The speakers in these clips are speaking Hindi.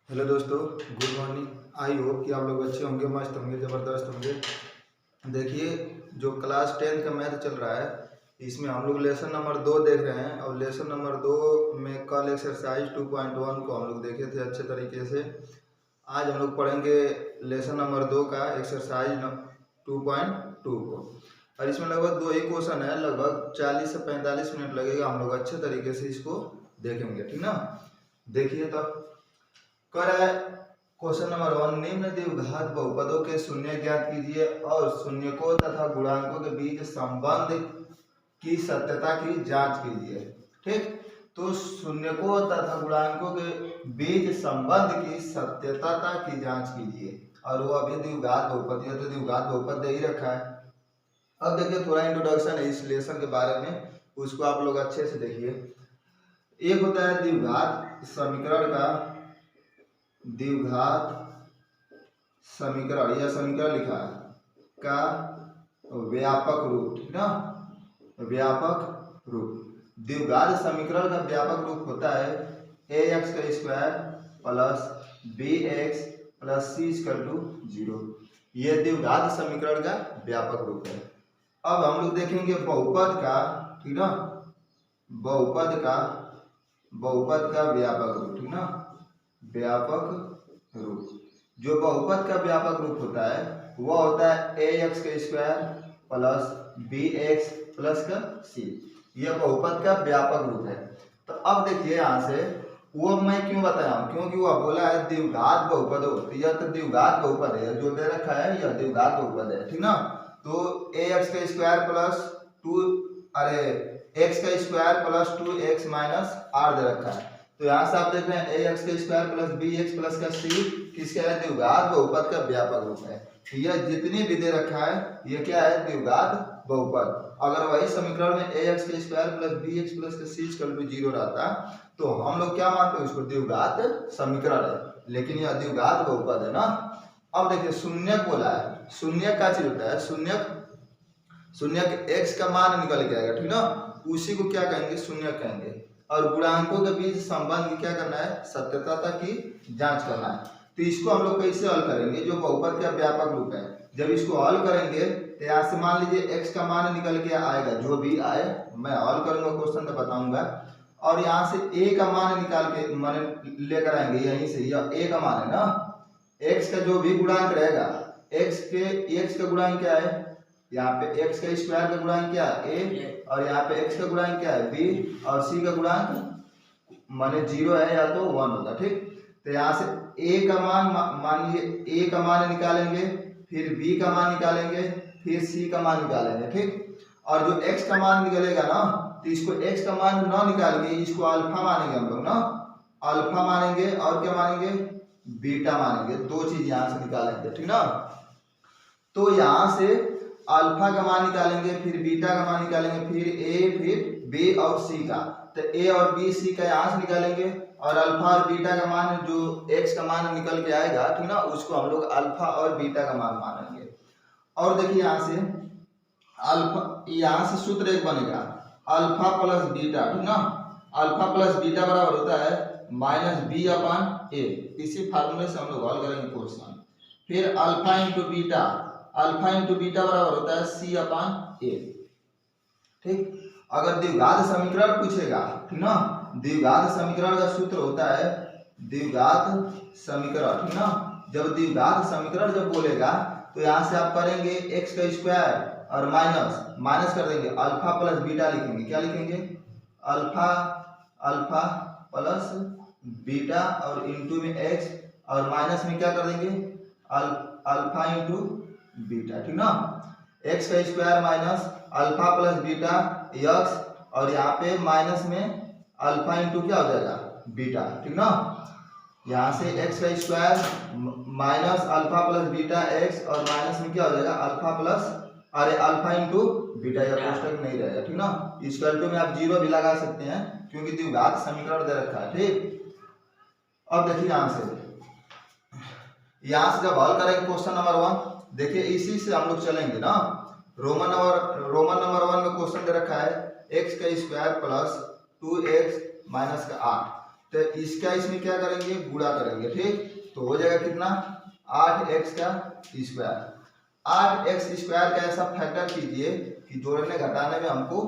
हेलो दोस्तों, गुड मॉर्निंग। आई होप कि आप लोग अच्छे होंगे, मस्त होंगे, ज़बरदस्त होंगे। देखिए, जो क्लास 10 का मैथ चल रहा है, इसमें हम लोग लेसन नंबर 2 देख रहे हैं। और लेसन नंबर 2 में कल एक्सरसाइज 2.1 को हम लोग देखे थे अच्छे तरीके से। आज हम लोग पढ़ेंगे लेसन नंबर 2 का एक्सरसाइज 2.2 को। और इसमें लगभग 2 ही क्वेश्चन है, लगभग 40 से 45 मिनट लगेगा। हम लोग अच्छे तरीके से इसको देखेंगे, ठीक ना। देखिए तो कर है क्वेश्चन नंबर 1, निम्न द्विघात बहुपदों के शून्य ज्ञात कीजिए और शून्यकों तथा गुणांकों के बीच संबंध की सत्यता की जांच कीजिए। ठीक, तो शून्यकों तथा गुणांकों के बीच संबंध की सत्यता की जांच कीजिए। और वो अभी द्विघात बहुपद है, तो द्विघात बहुपद दे ही रखा है। अब देखिए, थोड़ा इंट्रोडक्शन है इस लेसन के बारे में, उसको आप लोग अच्छे से देखिए। एक होता है द्विघात समीकरण का, द्विघात समीकरण, यह समीकरण लिखा है का व्यापक रूप, ठीक ना, व्यापक रूप। द्विघात समीकरण का व्यापक रूप होता है ax का square plus bx plus c equal to 0। यह द्विघात समीकरण का व्यापक रूप है। अब हम लोग देखेंगे बहुपद का, ठीक ना, बहुपद का व्यापक रूप, ठीक ना, व्यापक रूप। जो बहुपद का व्यापक रूप होता है वह होता है ax का स्क्वायर प्लस bx प्लस का c। यह बहुपद का व्यापक रूप है। तो अब देखिए यहाँ से वो मैं क्यों बताया हूँ, क्योंकि वह बोला है द्विघात बहुपद हो, तो यह तो द्विघात बहुपद है, जो दे रखा है यह द्विघात बहुपद है, ठीक ना। तो ax का स्क्वायर प्लस 2 x का square plus 2x minus r दे रखा है। तो यहाँ से आप देख रहे हैं ax का स्क्वायर प्लस bx प्लस का c किसका है, द्विघात बहुपद का व्यापक रूप है। यह जितनी भी दे रखा है ये क्या है, द्विघात बहुपद। अगर वही समीकरण में ax का स्क्वायर प्लस bx प्लस का c इक्वल टू 0 रहता तो हम लोग क्या मानते हैं, उसको द्विघात समीकरण है, लेकिन यह द्विघात बहुपद है ना। अब देखिए शून्यक बोला है, शून्यक का चीज होता है, शून्यक x का मान निकल के आएगा, ठीक ना, उसी को क्या कहेंगे, शून्यक कहेंगे। और गुणांकों के बीच संबंध की क्या करना है, सत्यता की जांच करना है। तो इसको हम लोग कैसे हल करेंगे, जो बहुपद का व्यापक रूप है, जब इसको हल करेंगे तो यहाँ से मान लीजिए x का मान निकल के आएगा, जो भी आए मैं हल करूंगा क्वेश्चन तो बताऊंगा। और यहाँ से a का मान निकाल के माने लेकर आएंगे, यहीं से यह a का मान है ना, x का जो भी गुणांक रहेगा, x का गुणांक क्या है, यहाँ पे x का स्क्वायर का गुणांक क्या है a, और यहाँ पे x का गुणांक क्या है b, और c का गुणांक माने 0 है या तो 1 होगा। ठीक, तो यहाँ से a का मान मान लीजिए a का मान निकालेंगे, फिर b का मान निकालेंगे, फिर c का मान निकालेंगे। ठीक, और जो x का मान निकलेगा ना, तो इसको x का मान ना निकाल के इसको अल्फा मानेंगे हम लोग ना, अल्फा मानेंगे और क्या मानेंगे, बीटा मानेंगे। दो चीज यहाँ से निकालेंगे, ठीक ना। तो यहाँ से अल्फा का मान निकालेंगे, फिर बीटा का मान निकालेंगे, फिर a, फिर b और c का। तो a और b c का यहाँ से निकालेंगे, और अल्फा और बीटा का मान जो x का मान निकल के आएगा, ठीक ना, उसको हम लोग अल्फा और बीटा का मान मानेंगे। और देखिए यहाँ से अल्फा, यहाँ से सूत्र एक बनेगा अल्फा प्लस बीटा, ठीक ना, अल्फा प्लस बीटा बराबर होता है माइनस बी अपन ए। इसी फार्मूले से हम लोग हल करेंगे क्वेश्चन। फिर alpha into beta, alpha into beta बराबर होता है सी अपन ए। ठीक, अगर द्विघात समीकरण पूछेगा, ठीक ना, द्विघात समीकरण का सूत्र होता है द्विघात समीकरण, ठीक ना। जब द्विघात समीकरण जब बोलेगा तो यहाँ से आप करेंगे x का स्क्वायर और माइनस कर देंगे, अल्फा प्लस बीटा लिखेंगे, क्या लिखेंगे, अल्फा प्लस बीटा, और इंटू में x, और माइनस में क्या कर देंगे, अल्फा इंटू बीटा, ठीक ना। x का square minus alpha plus beta x, और यहाँ पे माइनस में अल्फा इंटू क्या हो जाएगा, बीटा, ठीक ना। यहाँ से x का square minus alpha plus beta x, और माइनस में क्या हो जाएगा, alpha plus alpha into beta, या कोष्टक नहीं रहेगा, ठीक ना। इक्वल टू में आप 0 भी लगा सकते हैं, क्योंकि द्विघात समीकरण दे रखा है। ठीक, अब देखिए यहाँ से जब हल करेंगे क्वेश्चन नंबर 1, देखिए इसी से हम लोग चलेंगे ना। रोमन नंबर 1 में क्वेश्चन दे रखा है x का स्क्वायर प्लस 2x माइनस का 8। तो इसका इसमें क्या करेंगे, गुणा करेंगे। ठीक, तो हो जाएगा कितना, 8x का स्क्वायर। 8x स्क्वायर का ऐसा फैक्टर कीजिए कि जोड़ने घटाने में हमको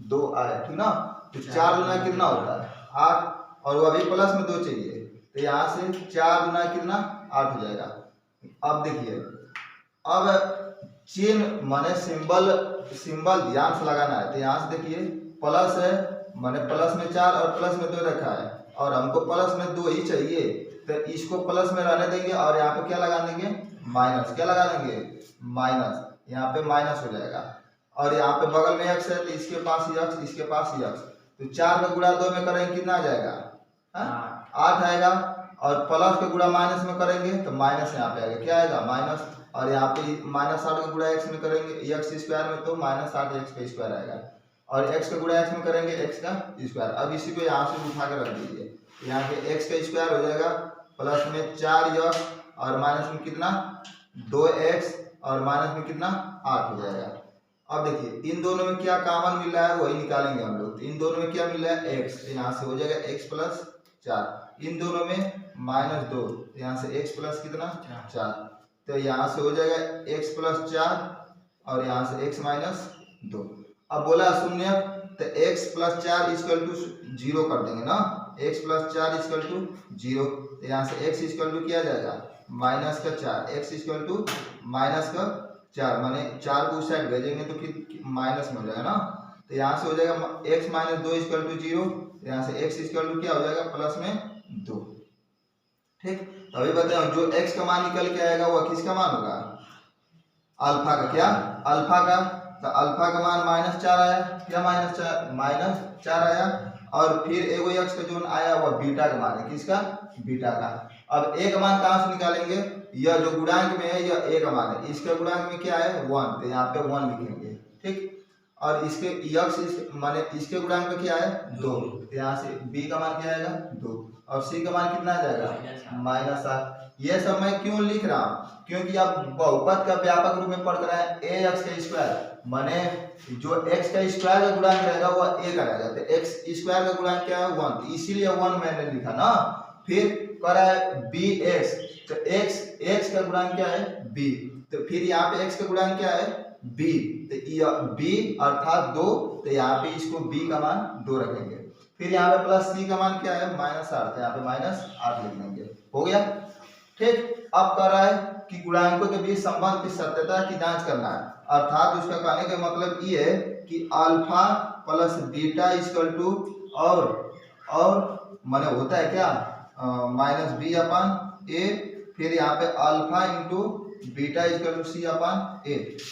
2 आए, ठीक ना। तो 4 गुना कितना होता है 8, और वो अभी प्लस में 2 चाहिए, तो यहाँ से 4 गुना कितना 8 हो जाएगा। अब देखिए, अब चिन्ह माने सिंबल ध्यान से लगाना है। तो यहाँ से देखिए प्लस है, माने प्लस में 4 और प्लस में 2 रखा है, और हमको प्लस में 2 ही चाहिए, तो इसको प्लस में रहने देंगे और यहाँ पे क्या लगा देंगे, माइनस। क्या लगा देंगे, माइनस। यहाँ पे माइनस हो जाएगा, और यहाँ पे बगल में x है तो इसके पास x, इसके पास x। तो 4 का गुणा 2 में करेंगे कितना आ जाएगा, 8 आएगा, और प्लस का गुणा माइनस में करेंगे तो माइनस यहाँ पे आएगा, क्या आएगा, माइनस। और यहाँ पे -8 का गुणा x में करेंगे x स्क्वायर में, तो -8 x का स्क्वायर आएगा, और x का गुणा x में करेंगे x का स्क्वायर। अब इसी को यहाँ से उठा कर रख दीजिए, यहाँ पे x का स्क्वायर हो जाएगा, प्लस में 4x और माइनस में कितना 2x, और माइनस में कितना 8 हो जाएगा। अब देखिए इन दोनों में क्या कॉमन मिल रहा है वही निकालेंगे हम लोग। तो इन दोनों में क्या मिल रहा है, x, तो यहाँ से हो जाएगा x प्लस 4। इन दोनों में -2, तो यहाँ से x प्लस कितना 4, तो यहाँ से हो जाएगा x प्लस 4, और यहाँ से x माइनस 2। अब बोला शून्य, तो x प्लस 4 इक्वल टू 0 कर देंगे ना, x प्लस 4 इक्वल टू 0, तो यहाँ से x इक्वल टू किया जाएगा माइनस का 4, x इक्वल टू माइनस का 4, माने 4 को उस साइड भेजेंगे तो फिर माइनस में हो जाएगा ना। तो यहाँ से हो जाएगा x माइनस 2 इक्वल टू 0, यहाँ से x इक्वल टू क्या हो जाएगा, प्लस में 2। ठीक, तो अभी बताओ जो x का मान निकल के आएगा वो किसका मान होगा, अल्फा का। क्या, अल्फा का। तो अल्फा का मान -4 आया, क्या -4 आया, और फिर एगो x का जो आया वो बीटा का मान है, किसका, बीटा का। अब a का मान कहाँ से निकालेंगे, यह जो गुणांक में है यह a का मान है, इसके गुणांक में क्या है 1, तो यहाँ पे 1 लिखेंगे। ठीक, और इसके x माने इसके गुणांक में क्या है 2, तो यहाँ से b का मान क्या आएगा 2, और c का मान कितना आ जाएगा -8। ये सब मैं क्यों लिख रहा हूँ, क्योंकि आप बहुपद का व्यापक रूप में पढ़ कर आए ax का स्क्वायर, माने जो x का स्क्वायर का गुणांक रहेगा वो a का रहेगा, तो x स्क्वायर का गुणांक क्या है 1, तो इसीलिए 1 मैंने लिखा ना। फिर कर रहा है bx, तो x का गुणांक क्या है b, तो फिर यहाँ पे x का गुणांक क्या है b, तो b अर्थात 2, तो यहाँ पे इसको b का मान 2 रखेंगे। फिर यहाँ पे प्लस c का मान क्या है -8, तो यहाँ पे -8 लिख देंगे, हो गया। ठीक, अब कर रहा है कि गुणांकों के बीच संबंध की सत्यता की जांच करना है, अर्थात उसका कहने का मतलब ये है कि alpha plus beta equal to और माने होता है क्या -b/a, फिर यहाँ पे alpha into beta equal to c/a,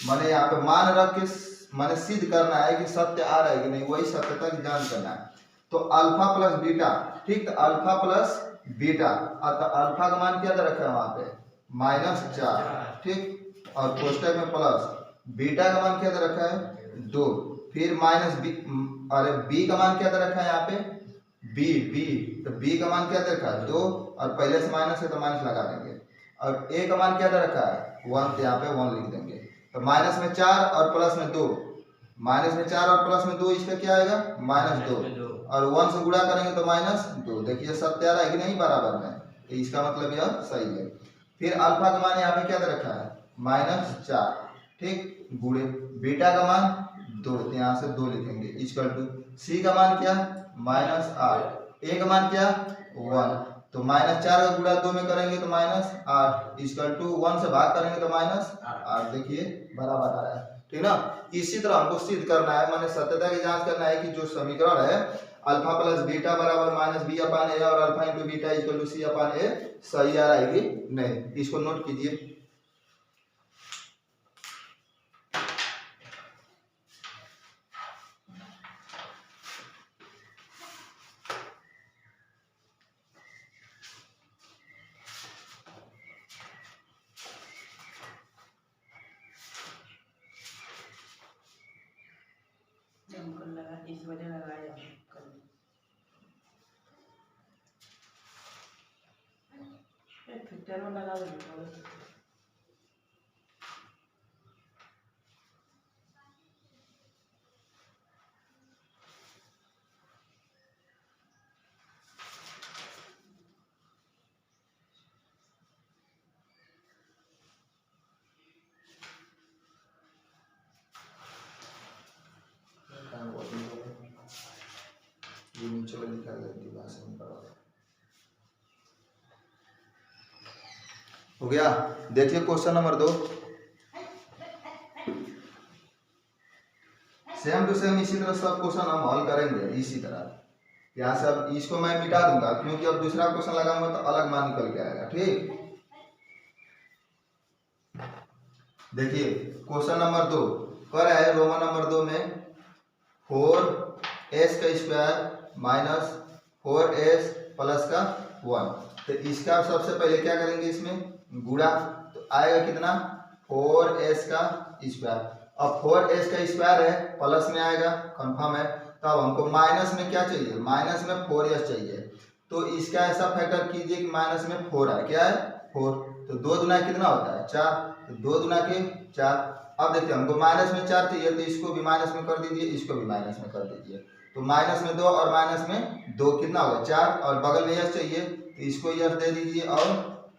माने यहाँ पे मान रख के माने सिद्ध करना है कि सत्य आ रहा है कि नहीं, वही सत्यता की जांच करना है। तो अल्फा प्लस बीटा, ठीक, तो अल्फा प्लस बीटा, अल्फा का मान क्या दे रखा है वहां पे -4, ठीक, और कोष्टक में प्लस, बीटा का मान क्या दे रखा है 2, फिर -b, अरे b का मान क्या दे रखा है यहाँ पे b, तो b का मान क्या दे रखा है 2, और पहले से माइनस है तो माइनस लगा देंगे, और a का मान क्या दे रखा है 1, तो यहाँ पे 1 लिख देंगे। तो माइनस में 4 और प्लस में 2, माइनस में 4 और प्लस में 2, इसका क्या आएगा -2, और 1 से गुणा करेंगे तो -2। देखिए सत्य आ रहा है कि नहीं बराबर में, तो इसका मतलब यह सही है। फिर अल्फा का मान यहाँ पे क्या दे रखा है -4, ठीक, गुणे बीटा का मान 2, तो यहाँ से 2 लिखेंगे इक्वल टू सी का मान क्या -8, ए का मान क्या 1, तो -4 का गुणा 2 में करेंगे तो -8 इक्वल टू 1 से भाग करेंगे तो -8। देखिए बराबर आ रहा है, ठीक ना। इसी तरह हमको सिद्ध करना है, माने सत्यता की जांच करना है कि जो समीकरण है अल्फा प्लस बीटा बराबर -b/a और alpha into beta equal to c/a सही आ रहा है कि नहीं, इसको नोट कीजिए। इस वजह लगाया फिल्टर में लगा दो। ये नीचे में लिखा गलती भाषा में पड़ा हो गया। देखिए question number 2, same to same इसी तरह सब क्वेश्चन हम हल करेंगे इसी तरह। यहाँ से अब इसको मैं मिटा दूंगा क्योंकि अब दूसरा क्वेश्चन लगाऊंगा तो अलग मान निकल के आएगा। ठीक, देखिए क्वेश्चन नंबर 2 कह रहा है रोमन नंबर 2 में 4s का स्क्वायर माइनस 4s प्लस का 1। तो इसका सबसे पहले क्या करेंगे, इसमें गुणा, तो आएगा कितना 4s का स्क्वायर। अब 4s का स्क्वायर है प्लस में आएगा, कंफर्म है। तब हमको माइनस में क्या चाहिए, माइनस में 4s चाहिए। तो इसका ऐसा फैक्टर कीजिए कि माइनस में 4 है, क्या है 4। तो 2 दुना कितना होता है 4, तो 2 दुना के 4। अब देखिए हमको माइनस में 4 चाहिए तो इसको भी माइनस में कर दीजिए, इसको भी माइनस में कर दीजिए। तो माइनस में 2 और माइनस में 2 कितना होगा 4, और बगल में यस चाहिए तो इसको यस दे दीजिए और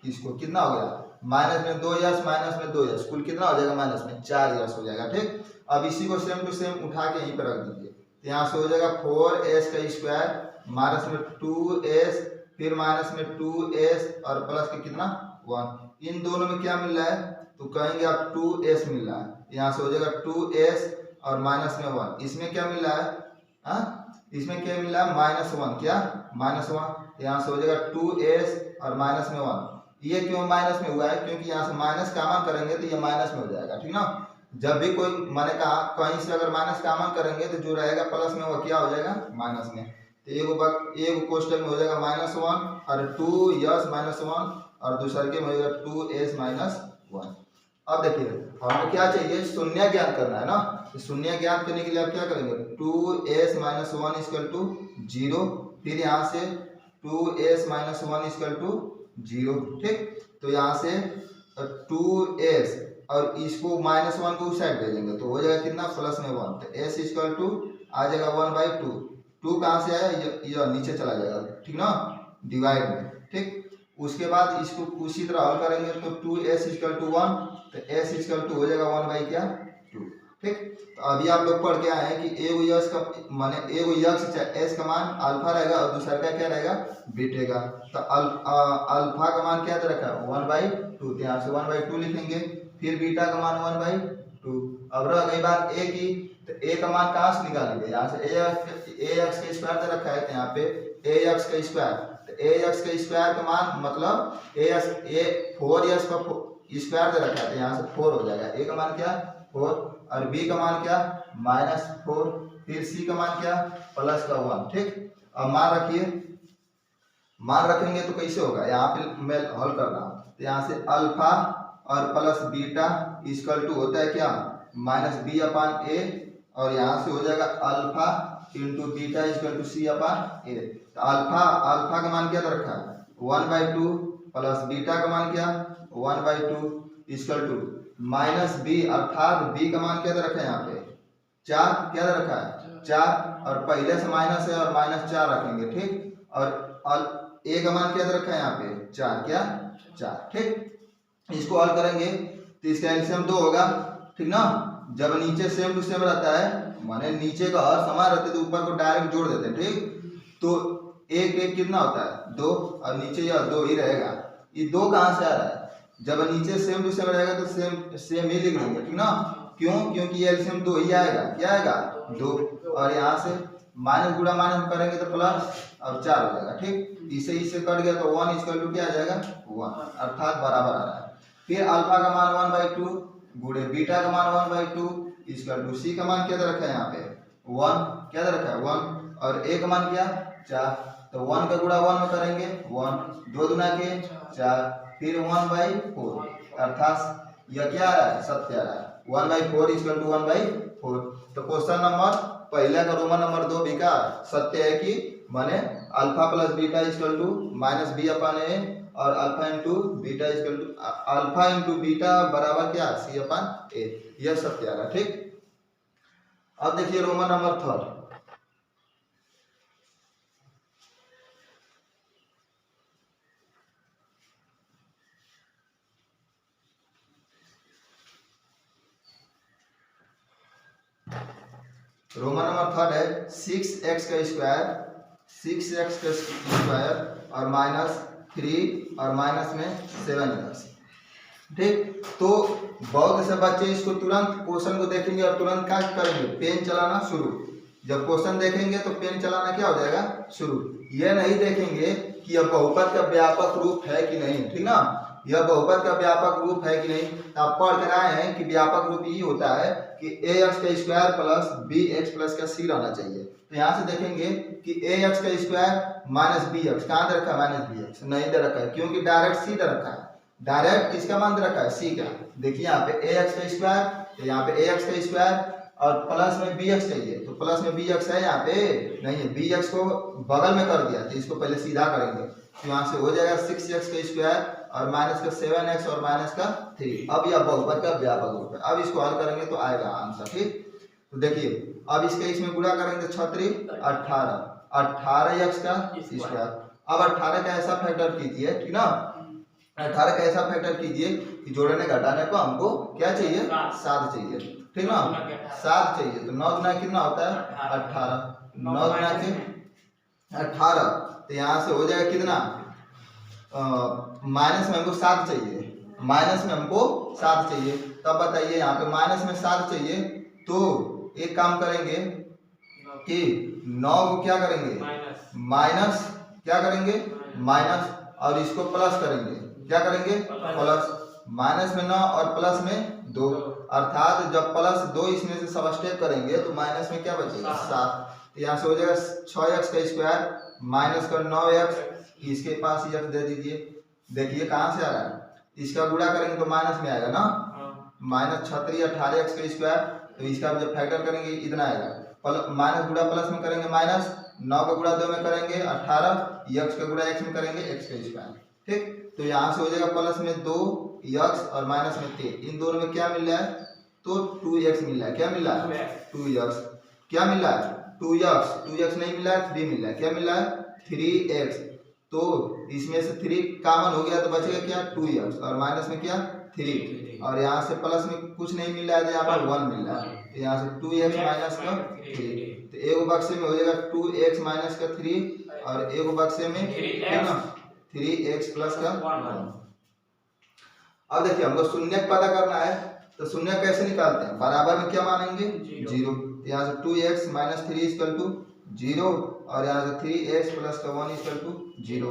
इसको कितना हो गया माइनस में 2 यस माइनस में 2 यस, कुल कितना हो जाएगा माइनस में 4 यस हो जाएगा। ठीक, अब इसी को सेम टू सेम उठा के यहीं पर रख दीजिए। तो यहाँ से हो जाएगा 4s का स्क्वायर माइनस में 2s, फिर माइनस में 2s और प्लस के कितना 1। इन दोनों में क्या मिल रहा है, तो कहेंगे आप 2s मिल रहा है। यहाँ से हो जाएगा 2s और माइनस में 1, इसमें क्या मिल रहा है, इसमें क्या मिल रहा है -1, क्या -1। यहाँ से हो जाएगा 2s और माइनस में 1। ये क्यों माइनस में हुआ है, क्योंकि यहाँ से माइनस कॉमन करेंगे तो ये माइनस में हो जाएगा। ठीक ना, जब भी कोई मैंने कहा कहीं से अगर माइनस कॉमन करेंगे तो जो रहेगा प्लस में वो क्या हो जाएगा माइनस में। तो एक क्वेश्चन में हो जाएगा -1 और 2s -1 और दूसरे के में हो जाएगा 2s -1। अब देखिए हमें क्या चाहिए, शून्य ज्ञात करना है ना। तो शून्य ज्ञात करने के लिए आप क्या करेंगे 2s -1 = 0, फिर यहाँ से 2s -1 = 0। ठीक, तो यहाँ से 2s और इसको -1 को उस साइड भेजेंगे तो हो जाएगा कितना प्लस में 1। तो s = आ जाएगा 1/2। 2 कहाँ से आया, ये नीचे चला जाएगा। ठीक ना, डिवाइड में। ठीक, उसके बाद इसको उसी तरह हल करेंगे तो 2s = 1, तो s = हो जाएगा 1/2। ठीक, तो अभी आप लोग पढ़ के आए हैं कि एगो यक्स का माने एगो यक्स s का मान अल्फा रहेगा और दूसरा का क्या रहेगा बीटा का। तो अल्फा का मान क्या दे रखा है 1/2, तो यहाँ से 1/2 लिखेंगे, फिर बीटा का मान 1/2। अब रह गई बात a की, तो a का मान कहाँ से निकालेंगे, यहाँ से ax का स्क्वायर दे रखा है, तो यहाँ पे ax का स्क्वायर, ax का स्क्वायर का मान मतलब 4s का स्क्वायर दे रखा है, तो यहाँ से 4 हो जाएगा। a का मान क्या 4 और b का मान क्या -4, फिर c का मान क्या प्लस का 1। ठीक, अब मान रखिए, मान रखेंगे तो कैसे होगा, यहाँ पे मैं हल कर रहा हूँ। तो यहाँ से अल्फा और प्लस बीटा = होता है क्या -b/a, और यहाँ से हो जाएगा अल्फा इंटू बीटा = c/a। तो अल्फा का मान क्या दे रखा है 1/2 प्लस बीटा का मान क्या 1/2 = -b, अर्थात b का मान क्या दे रखा है यहाँ पे 4, क्या दे रखा है 4, और पहले से माइनस है और -4 रखेंगे। ठीक, और a का मान क्या दे रखा है यहाँ पे 4, क्या 4। ठीक, इसको हल करेंगे तो इसका एलसीएम 2 होगा। ठीक ना, जब नीचे सेम टू सेम रहता है माने नीचे का हर समान रहते तो ऊपर को डायरेक्ट जोड़ देते हैं। ठीक, तो एक एक कितना होता है 2 और नीचे यह 2 ही रहेगा। ये 2 कहाँ से आ रहा है, जब नीचे सेम टू सेम रहेगा तो सेम ही लिख देंगे। ठीक ना, क्यों, क्योंकि ये एलसीएम 2 ही आएगा, क्या आएगा 2, और यहाँ से माइनस गुणा माइनस करेंगे तो प्लस और 4 हो जाएगा। ठीक, इससे कट गया तो 1 = क्या आ जाएगा 1, अर्थात बराबर आ रहा है। फिर अल्फा का मान 1/2 गुणे बीटा का मान 1/2 = c का मान क्या दे रखा है यहाँ पे 1, क्या दे रखा है 1, और a का मान क्या 4। तो 1 का गुणा 1 में करेंगे 1, 2 दुना के 4, फिर 1/4, अर्थात यह क्या आ रहा है सत्य आ रहा है 1/4 = 1/4। तो क्वेश्चन नंबर पहला का रोमन नंबर 2 भी का सत्य है कि माने अल्फा प्लस बीटा = -b/a, और अल्फा इंटू बीटा बराबर क्या c/a, यह सत्य आ रहा। ठीक, अब देखिए रोमन नंबर 3, रोमन नंबर 3 है 6x² 6x का स्क्वायर और माइनस 3 और माइनस में 7x। ठीक, तो बहुत से बच्चे इसको तुरंत क्वेश्चन को देखेंगे और तुरंत क्या करेंगे, पेन चलाना शुरू। जब क्वेश्चन देखेंगे तो पेन चलाना क्या हो जाएगा, शुरू। ये नहीं देखेंगे कि यह बहुपद का व्यापक रूप है कि नहीं, ठीक ना, यह बहुपद का व्यापक रूप है कि नहीं। तो आप पढ़ कर आए हैं कि व्यापक रूप ये होता है कि ax का स्क्वायर प्लस bx प्लस का c रहना चाहिए। तो यहाँ से देखेंगे कि ax का स्क्वायर माइनस bx कहाँ दे रखा है, माइनस bx नहीं दे रखा है, क्योंकि डायरेक्ट c दे रखा है। डायरेक्ट किसका मान दे रखा है, c का। देखिए यहाँ पे ax का स्क्वायर, तो यहाँ पे ax का स्क्वायर और प्लस में bx चाहिए, तो प्लस में bx है, यहाँ पे नहीं है, bx को बगल में कर दिया, तो इसको पहले सीधा करेंगे। तो यहाँ से हो जाएगा 6x का स्क्वायर और माइनस का 7x और माइनस का 3। अब यह बहुपद का व्यापक रूप है। अब इसको हल करेंगे तो आएगा आंसर। ठीक, तो देखिए अब इसके इसमें गुणा करेंगे तो 36 18x का स्क्वायर। अब 18 का ऐसा फैक्टर कीजिए, ठीक ना, 18 का ऐसा फैक्टर कीजिए कि जोड़ने घटाने को हमको क्या चाहिए, 7 चाहिए, ठीक ना, 7 चाहिए। तो 9 गुना कितना होता है, 18, 9 गुना के 18, तो यहाँ से हो जाएगा कितना, माइनस में हमको 7 चाहिए, माइनस में हमको 7 चाहिए। तब बताइए यहाँ पे माइनस में 7 चाहिए, तो एक काम करेंगे कि 9 को क्या करेंगे, माइनस क्या करेंगे, माइनस, और इसको प्लस करेंगे, क्या करेंगे, प्लस। माइनस में 9 और प्लस में 2, अर्थात जब प्लस 2 इसमें से सबस्ट्रैक्ट करेंगे तो माइनस में क्या बचेगा, 7। तो यहाँ से हो जाएगा 6x का स्क्वायर माइनस का 9x, इसके पास x दे दीजिए। देखिए कहाँ से आ रहा है, इसका गुणा करेंगे तो माइनस में आएगा ना, माइनस 36 18x का स्क्वायर, तो इसका जब फैक्टर करेंगे इतना आएगा। माइनस गुणा प्लस में करेंगे माइनस, 9 का गुणा 2 में करेंगे 18, x का गुणा x में करेंगे x का स्क्वायर। ठीक, तो यहाँ से हो जाएगा प्लस में 2x और माइनस में 3, इन दोनों में क्या मिल रहा है, तो 2x मिल रहा है। क्या मिल रहा है, 2x। क्या मिल रहा है, 2x नहीं मिल रहा है, 3 मिल रहा है। क्या मिल रहा है, 3x। तो इसमें से 3 कॉमन हो गया तो बचेगा क्या, 2x और माइनस में क्या, 3, और यहाँ से प्लस में कुछ नहीं मिल रहा है तो यहाँ पर 1 मिल रहा है, तो यहाँ से 2x माइनस का 3, तो एक बक्से में हो जाएगा 2x माइनस का 3 और एक बक्से में 3x प्लस का 1। अब देखिए हमको शून्य पता करना है, तो शून्य कैसे निकालते हैं, बराबर में क्या मानेंगे, 0। यहाँ से 2x माइनस 3 इक्वल टू 0 और यहाँ से 3x प्लस का 1 इक्वल टू 0।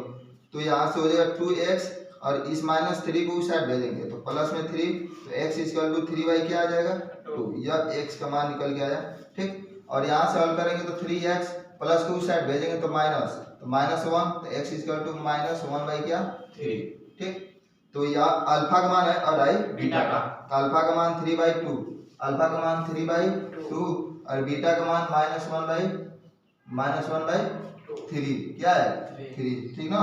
तो यहाँ से हो जाएगा 2x और इस माइनस 3 को उस साइड भेजेंगे तो प्लस में 3, तो x इक्वल टू 3y क्या आ जाएगा, 2। यह x का मान निकल के आया। ठीक, और यहाँ से हल करेंगे तो 3x प्लस को उस साइड भेजेंगे तो माइनस, तो माइनस 1, तो x इक्वल टू माइनस 1 क्या, 3। ठीक, तो यह अल्फा का मान है और आई बीटा का। अल्फा का मान 3/2, अल्फा का मान 3/2 और बीटा का मान -1/3 क्या है, 3। ठीक ना,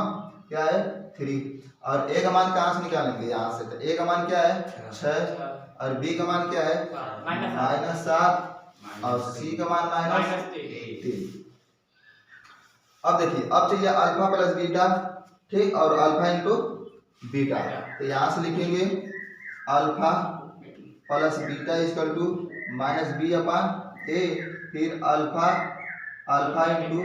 क्या है, 3। और a का मान कहाँ से निकालेंगे, यहाँ से। तो a का मान क्या है, 6 और b का मान क्या है, -7 और c का मान -3। अब देखिए अब चाहिए अल्फा प्लस बीटा। ठीक, और अल्फा इंटू बीटा, तो यहाँ से लिखेंगे alpha plus beta equal to -b/a, फिर alpha into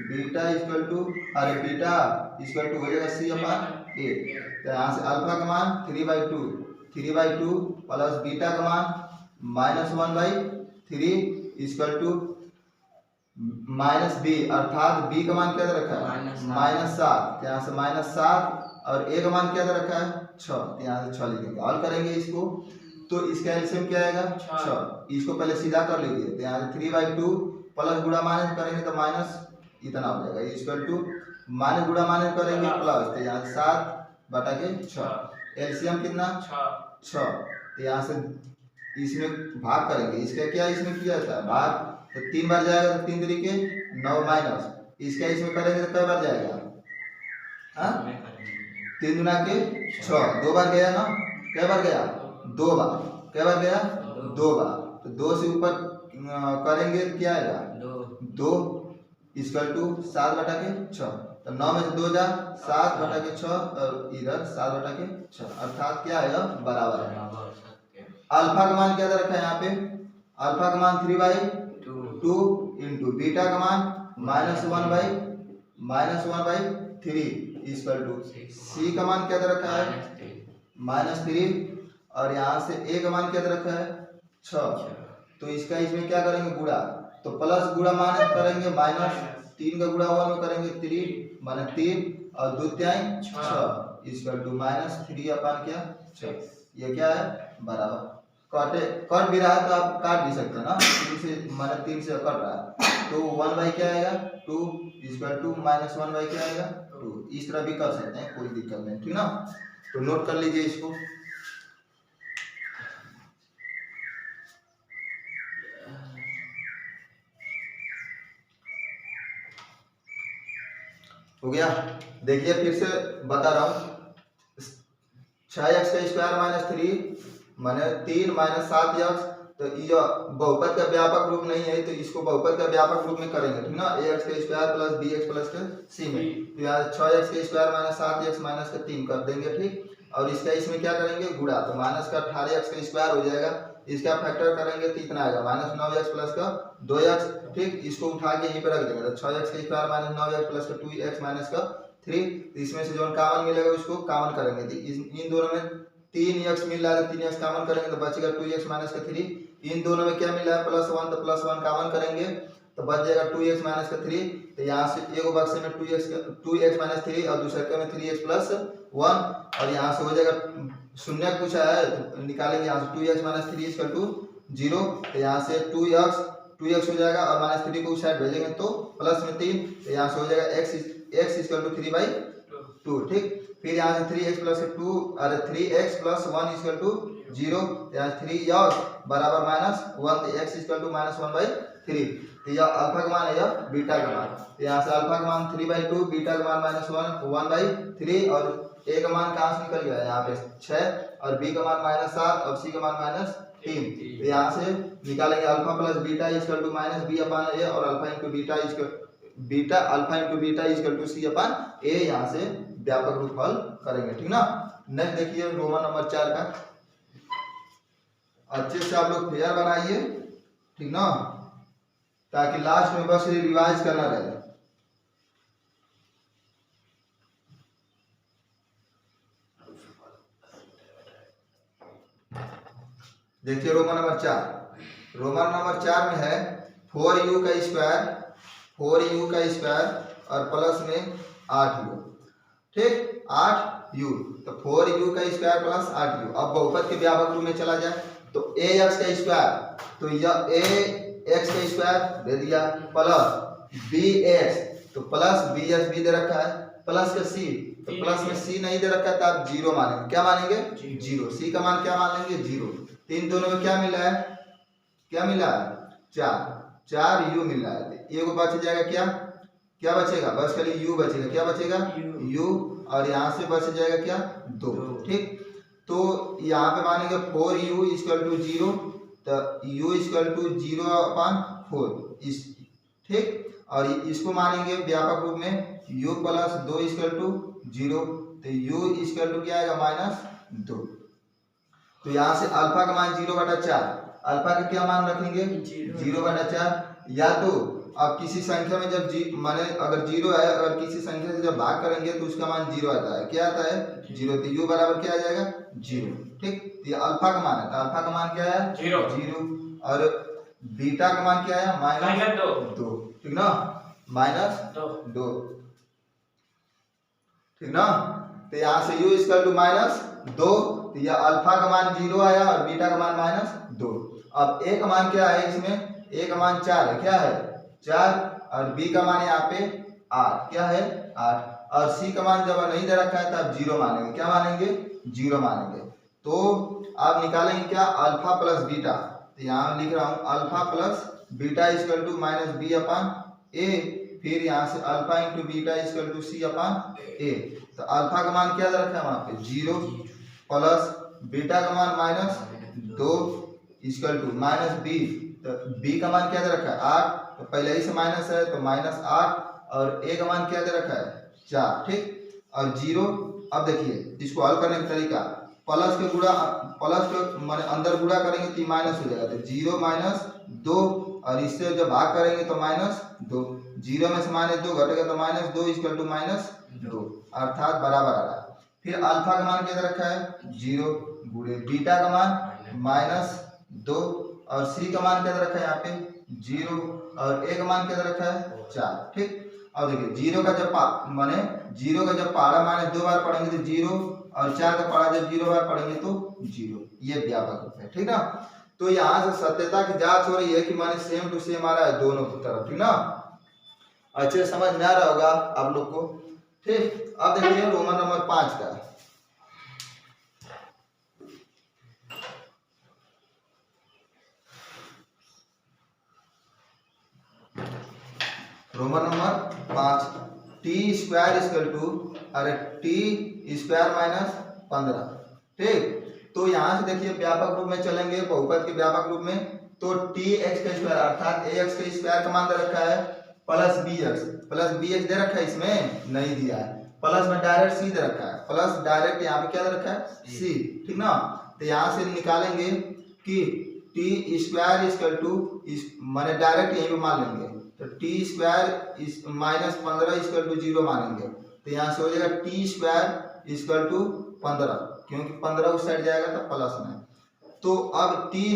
beta equal to, अरे बीटा इक्वल टू हो जाएगा c/a। तो यहाँ से अल्फा का मान 3/2 प्लस बीटा का मान -1/3 इक्वल टू -b, अर्थात b का मान क्या दे रखा है, -7। यहाँ से -7 और a का मान क्या दे रखा है, 6। यहाँ से 6 लिखेंगे, हल करेंगे इसको तो इसका एलसीएम क्या आएगा, 6। इसको पहले सीधा कर लीजिए, तो यहाँ से 3/2 प्लस गुणा माइनस करेंगे तो माइनस इतना हो जाएगा इक्वल टू, माइनस गुणा माइनस करेंगे प्लस, तो यहाँ से 7/6। एलसीएम कितना, 6। तो यहाँ से इसमें भाग करेंगे, इसका क्या इसमें किया जाता है भाग, तो 3 बार जाएगा तो 3 तरीके 9 माइनस, इसका इसमें करेंगे तो कई बार जाएगा, 3 गुना के 6, 2 बार गया ना, कै बार गया, 2 बार, कै बार गया, 2 बार। तो 2 से ऊपर करेंगे तो क्या आएगा, 2 इक्वल टू 7/6। तो 9 में से 2 जा 7/6 और इधर 7/6, अर्थात क्या आएगा, बराबर है। अल्फा का मान क्या दे रखा है यहाँ पे, अल्फा का मान 3/2 इंटू बीटा का मान -1/3 -1/3 इक्वल टू सी का मान क्या दे रखा है -3 और यहाँ से ए का मान क्या दे रखा है 6। तो इसका इसमें क्या करेंगे गुणा, तो प्लस गुणा मान करेंगे -3 का गुणा 1 में करेंगे 3 माने 3 और 2 3 6 इक्वल टू -3 अपान क्या 6। ये क्या है बराबर कट भी रहा है तो आप काट भी सकते हैं ना, 3 से माने 3 से कट रहा है तो 1/, क्या आएगा 2 इक्वल टू -1/, क्या आएगा 2। इस तरह भी कर सकते हैं, कोई दिक्कत नहीं, ठीक ना। तो नोट कर लीजिए इसको। हो गया। देखिए फिर से बता रहा हूँ, 6x² - 3 माने 3 - 7x, तो ये बहुपद का व्यापक रूप नहीं है तो इसको बहुपद का व्यापक रूप में करेंगे, ठीक ना। ax² + bx + c में तो यहाँ 6x² - 7x - 3 कर देंगे, ठीक। और इसका इसमें क्या करेंगे गुणा, तो -18x² हो जाएगा, इसका फैक्टर करेंगे तो इतना आएगा -9x + 2x, ठीक। इसको उठा के यहीं पे रख देंगे, तो 6x² - 9x + 2x - 3, इसमें से जो कॉमन मिलेगा उसको कॉमन करेंगे, तो इन दोनों में 3x मिल रहा है, 3x कॉमन करेंगे तो बचेगा 2x - 3। इन दोनों में क्या मिला है +1, तो +1 कॉमन करेंगे तो बच जाएगा 2x - 3। तो यहाँ से एक बक्से में 2x - 3 और दूसरे में 3x + 1 और यहाँ से हो जाएगा शून्य पूछा है तो निकालेंगे यहाँ से 2x - 3 = 0। तो यहाँ से 2x हो जाएगा और -3 को उस साइड भेजेंगे तो +3, तो यहाँ से हो जाएगा x = 3/2, ठीक। फिर यहाँ से 3x + 2 अरे 3x + 1 = 0, यहाँ 3x बराबर -1, तो x = -1/3। तो यह अल्फा का मान है, यह बीटा का मान, तो यहाँ से अल्फा का मान 3/2, बीटा का मान -1/3 और a का मान कहाँ से निकल गया यहाँ पे 6 और b का मान -7 और c का मान -3। तो यहाँ से निकालेंगे अल्फा + बीटा = -b/a और अल्फा × बीटा = c/a, यहाँ से व्यापक रूप हल करेंगे, ठीक ना। नेक्स्ट देखिए रोमन नंबर 4 का, अच्छे से आप लोग फिगर बनाइए, ठीक ना, ताकि लास्ट में बस रिवाइज करना रहे। देखिए रोमन नंबर 4 में है 4u का स्क्वायर और प्लस में 8u, ठीक 8u, तो 4u का स्क्वायर + 8u। अब बहुपद के व्यापक रूप में चला जाए तो ax का स्क्वायर, तो यह ax का स्क्वायर दे दिया प्लस bx, तो प्लस bx भी दे रखा है, प्लस का c, तो प्लस में c नहीं दे रखा है तो आप 0 मानेंगे, क्या मानेंगे 0, c का मान क्या मान लेंगे 0। तीन दोनों में क्या मिला है 4u मिल रहा है, एक बच जाएगा, क्या बचेगा, बस खाली u बचेगा, क्या बचेगा u, और यहाँ से बच जाएगा क्या 2, ठीक। तो यहाँ पे मानेंगे 4u = 0, तो u = 0/4, ठीक। और इसको मानेंगे व्यापक रूप में u + 2 = 0, तो u = क्या आएगा -2। तो यहाँ से अल्फा का मान 0/4, अल्फा का क्या मान रखेंगे 0/4, या तो अब किसी संख्या में जब माने अगर 0 है, अगर किसी संख्या से जब भाग करेंगे तो उसका मान 0 आता है, क्या आता है 0, तो u बराबर क्या आ जाएगा 0, ठीक। तो ये अल्फा का मान है, तो अल्फा का मान क्या है 0 और बीटा का मान क्या है -2, ठीक ना, -2, ठीक ना। तो यहाँ से u = -2, तो यह अल्फा का मान 0 आया और बीटा का मान -2। अब a का मान क्या है, इसमें a का मान 4 है, क्या है 4, और b का मान यहाँ पे 8, क्या है 8, और c का मान जब नहीं दे रखा है तो आप 0 मानेंगे, क्या मानेंगे 0 मानेंगे। तो आप निकालेंगे क्या अल्फा + बीटा, तो यहाँ लिख रहा हूँ अल्फा + बीटा = -b/a, फिर यहाँ से अल्फा × बीटा = c/a। तो अल्फा का मान क्या दे रखा है वहाँ पे 0 प्लस बीटा का मान -2 = -b, तो b का मान क्या दे रखा है 8, तो पहले ही से माइनस है तो -8, और a का मान क्या दे रखा है 4, ठीक, और 0। अब देखिए इसको हल करने का तरीका, प्लस के माने अंदर गुणा करेंगे तो माइनस हो जाएगा, तो 0 - 2 और इससे जब भाग करेंगे तो -2, 0 में से -2 घटेगा तो -2 इक्वल टू -2 अर्थात बराबर आ रहा है। फिर अल्फा का मान क्या रखा है 0 गुणे बीटा का मान -2 और सी का मान क्या रखा है यहाँ पे 0 और ए का मान क्या रखा है 4। ठीक, अब देखिए 0 का जब माने 0 का जब पहाड़ा -2 बार पढ़ेंगे तो 0 और 4 का पहाड़ा जब 0 बार पढ़ेंगे तो 0, ये व्यापक रूप है। ठीक ना, तो यहाँ से सत्यता की जांच हो रही है कि माने सेम टू सेम आ रहा है दोनों की तरफ। ठीक ना, अच्छे से समझ में आ रहा होगा आप लोग को। ठीक, अब देखिए रोमन नंबर 5 का Roman number 5 T square equal to अरे टी स्क्वायर -15। ठीक, तो यहाँ से देखिए व्यापक रूप में चलेंगे बहुपद के व्यापक रूप में, तो टी एक्स का स्क्वायर अर्थात ए एक्स का स्क्वायर का मान दे रखा है प्लस बी एक्स दे रखा है, इसमें नहीं दिया है, प्लस में डायरेक्ट सी दे रखा है, प्लस डायरेक्ट यहाँ पे क्या दे रखा है सी। ठीक ना, तो यहाँ से निकालेंगे कि टी स्क्वायर इक्वल टू माने डायरेक्ट यहीं पे मान लेंगे तो टी स्क्वायर -15 इक्वल टू 0 मानेंगे, तो यहाँ से हो जाएगा टी स्क्वायर इक्वल टू 15, क्योंकि 15 उस साइड जाएगा तो प्लस में। तो अब टी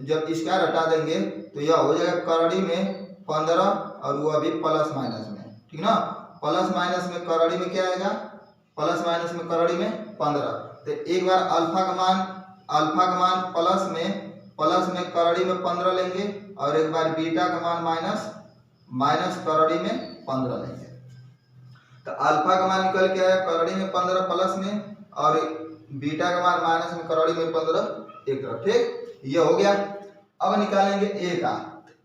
जब स्क्वायर हटा देंगे तो यह हो जाएगा करड़ी में 15 और वो अभी प्लस माइनस में। ठीक ना, प्लस माइनस में करड़ी में क्या आएगा, प्लस माइनस में करड़ी में 15। तो एक बार अल्फा का मान प्लस में करड़ी में 15 लेंगे और एक बार बीटा का मान माइनस करड़ी में 15 लेंगे। तो अल्फा का मान निकल के आया करड़ी में 15 प्लस में और बीटा का मान माइनस में करड़ी में 15 एक तरफ। ठीक, ये हो गया। अब निकालेंगे ए का,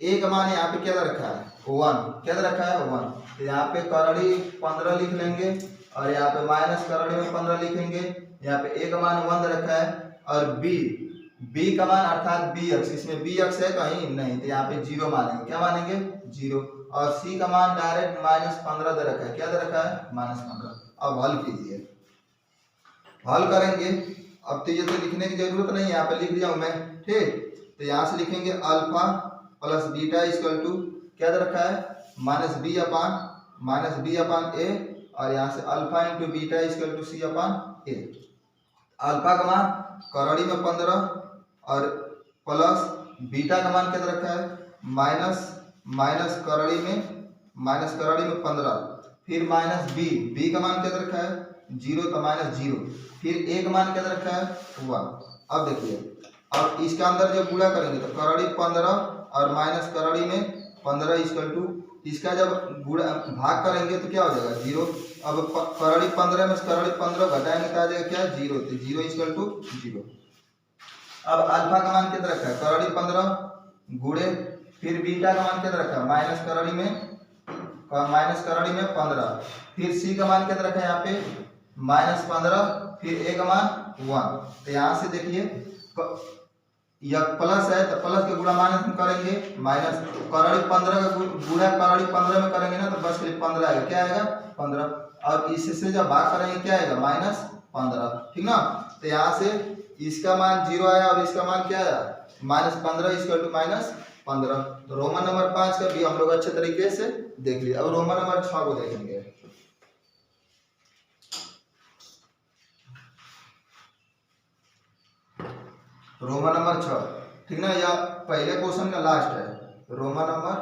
ए का मान यहाँ पे क्या रखा है 1, क्या रखा है 1, तो यहाँ पे करड़ी 15 लिख लेंगे और यहाँ पे माइनस करड़ी में 15 लिखेंगे, यहाँ पे ए का मान 1 रखा है और बी का मान अर्थात बी एक्स, इसमें बी एक्स है कहीं नहीं तो यहाँ पे 0 मानेंगे, क्या मानेंगे 0 और सी का मान डायरेक्ट -15 दे रखा है, क्या दे रखा है -15। अब हल कीजिए, हल करेंगे। अब तो ये तो लिखने की जरूरत नहीं है, यहाँ पे लिख दिया हूं मैं। ठीक, तो यहाँ से लिखेंगे alpha plus beta equal to क्या दे रखा है -b अपान ए और यहाँ से alpha into beta equal to C upon A. अल्फा का मान करड़ी में 15 और प्लस बीटा का मान क्या रखा है माइनस करड़ी में 15, फिर बी का मान क्या रखा है 0 तो -0, फिर ए का मान क्या रखा है 1। अब देखिए, अब इसका अंदर जब गुणा करेंगे तो करड़ी 15 और माइनस करड़ी में 15 इक्वल टू इसका जब गुणा भाग करेंगे तो क्या हो जाएगा 0। अब करड़ी 15 में करड़ी 15 घटाएंगे तो आ जाएगा क्या 0, तो 0 इक्वल टू 0। अब अल्फा का मान कितना रखा है करड़ी 15 गुणे फिर बीटा का मान कितना रखा है माइनस करड़ी में 15, फिर सी का मान कितना रखा है यहाँ पे -15, फिर ए का मान 1। तो यहाँ से देखिए यह प्लस है तो प्लस के गुणा माइनस में करेंगे, माइनस करड़ी 15 का गुणा करड़ी 15 में करेंगे ना तो बस के लिए 15 आएगा, क्या आएगा 15, और इससे जब भाग करेंगे क्या आएगा -15। ठीक ना, तो यहाँ से इसका मान 0 आया और इसका मान क्या आया -15 इक्वल टू -15। तो रोमन नंबर 5 का भी हम लोग अच्छे तरीके से देख लिया। अब रोमन नंबर 6 को देखेंगे। रोमन नंबर 6, ठीक ना, यह पहले क्वेश्चन का लास्ट है। रोमन नंबर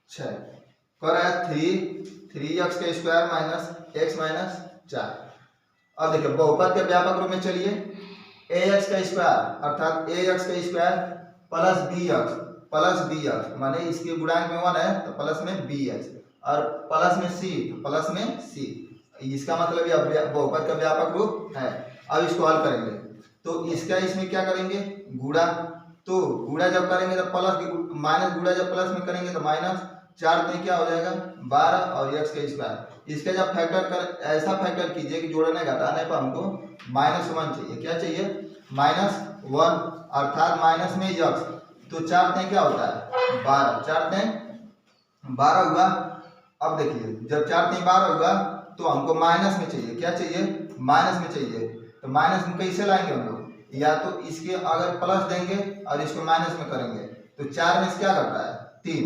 6 कर रहा है 3x का स्क्वायर माइनस x माइनस 4। अब देखिए बहुपद के व्यापक रूप में चलिए ax का स्क्वायर अर्थात ax का स्क्वायर प्लस bx माने इसके गुणांक में 1 है तो प्लस में bx और प्लस में c तो प्लस में c, इसका मतलब यह बहुपद का व्यापक रूप है। अब इसको हल करेंगे तो इसका इसमें क्या करेंगे गुणा, तो गुणा जब करेंगे तो प्लस माइनस गुणा जब प्लस में करेंगे तो -4 तो क्या हो जाएगा 12 और x का स्क्वायर। इसका जब फैक्टर कर ऐसा फैक्टर कीजिए कि जोड़ने घटाने पर हमको -1 चाहिए, क्या चाहिए -1 अर्थात माइनस में x, तो 4 ते क्या होता है 12, 4 ते 12 हुआ। अब देखिए जब 4 ते 12 हुआ तो हमको माइनस में चाहिए, क्या चाहिए माइनस में चाहिए, तो माइनस में कैसे लाएंगे हम लोग, या तो इसके अगर प्लस देंगे और इसको माइनस में करेंगे तो 4 में से क्या घट रहा है 3,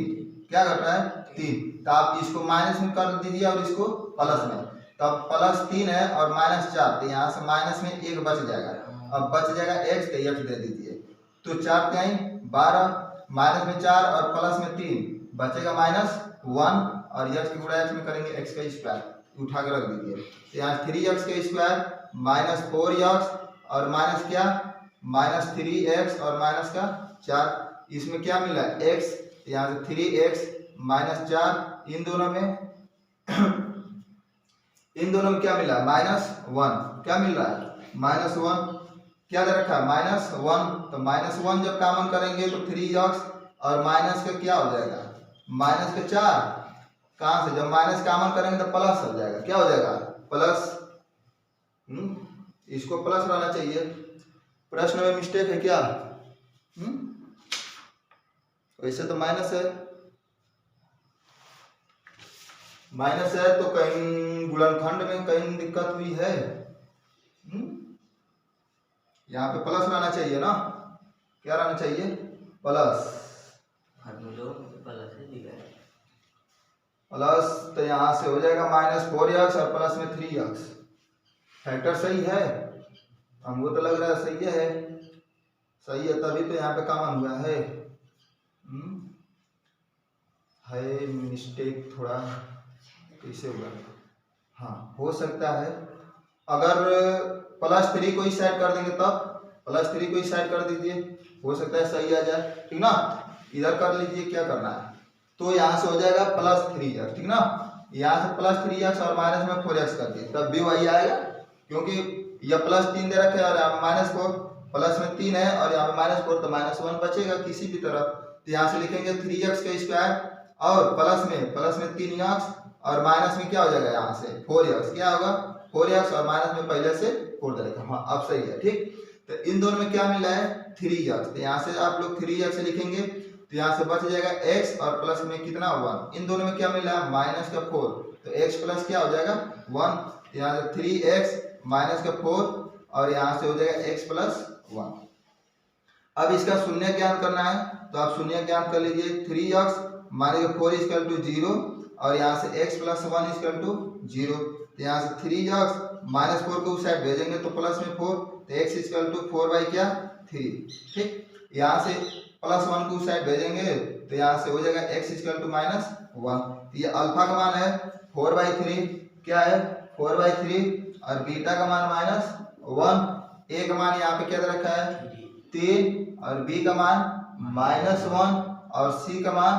क्या घट रहा है 3, तो आप इसको माइनस में कर दीजिए और इसको प्लस में, तब प्लस 3 है और माइनस 4, तो यहाँ से माइनस में 1 बच जाएगा, अब बच जाएगा x, तो x दे दीजिए, तो 4 त्याई 12, माइनस में 4 और प्लस में 3 बचेगा -1, और x की गुणा x में करेंगे x का स्क्वायर, उठा के रख दीजिए, तो यहाँ 3x का स्क्वायर -4x और माइनस क्या -3x और माइनस का 4, इसमें क्या मिला x, यहाँ से 3x -4, इन दोनों में क्या मिला -1, क्या मिल रहा है -1, क्या दे रखा है -1, तो -1 जब कॉमन करेंगे तो 3x और माइनस का क्या हो जाएगा माइनस का 4, कहाँ से जब माइनस कॉमन करेंगे तो प्लस हो जाएगा, क्या हो जाएगा प्लस, इसको प्लस रहना चाहिए, प्रश्न में मिस्टेक है क्या, वैसे तो माइनस है तो कहीं गुणनखंड में कहीं दिक्कत हुई है, यहाँ पे प्लस रहना चाहिए ना, क्या रहना चाहिए प्लस, प्लस, तो यहाँ से हो जाएगा -4x और प्लस में 3x, फैक्टर सही है, हमको तो लग रहा है सही है, सही है तभी तो यहाँ पे कॉमन हुआ है, मिस्टेक थोड़ा कैसे हुआ, हाँ हो सकता है, अगर +3 को इस साइड कर देंगे तब +3 को इस साइड कर दीजिए, हो सकता है सही आ जाए, ठीक ना, इधर कर लीजिए, क्या करना है, तो यहाँ से हो जाएगा +3x, ठीक ना, यहाँ से +3x और माइनस में 4x कर दिए तब भी वही आएगा, क्योंकि यह +3 दे रखे और यहाँ -4, प्लस में 3 है और यहाँ पे -4, तो -1 बचेगा किसी भी तरह, तो यहाँ से लिखेंगे 3x का स्क्वायर और प्लस में 3x और माइनस में क्या हो जाएगा यहाँ से 4x, क्या होगा 4x और माइनस में पहले से 4 दे रखा, हाँ अब सही है, ठीक, तो इन दोनों में क्या मिला है 3x, तो यहाँ से आप लोग 3x लिखेंगे, तो यहाँ से बच जाएगा x और प्लस में कितना 1, इन दोनों में क्या मिला माइनस का 4, तो x प्लस क्या हो जाएगा 1, तो यहाँ से 3x माइनस का 4 और यहाँ से हो जाएगा x प्लस 1। अब इसका शून्य ज्ञात करना है, तो आप शून्य ज्ञात कर लीजिए, 3x माने 4 इक्वल टू 0 और यहाँ से x प्लस 1 इक्वल टू 0, तो यहाँ से 3x -4 को उस साइड भेजेंगे तो प्लस में 4, तो x इक्वल टू 4/3, ठीक, यहाँ से +1 को उस साइड भेजेंगे तो यहाँ से हो जाएगा x इक्वल टू -1, ये अल्फा का मान है 4/3, क्या है 4/3 और बीटा का मान -1, a का मान यहाँ पे क्या दे रखा है 3 और b का मान -1 और c का मान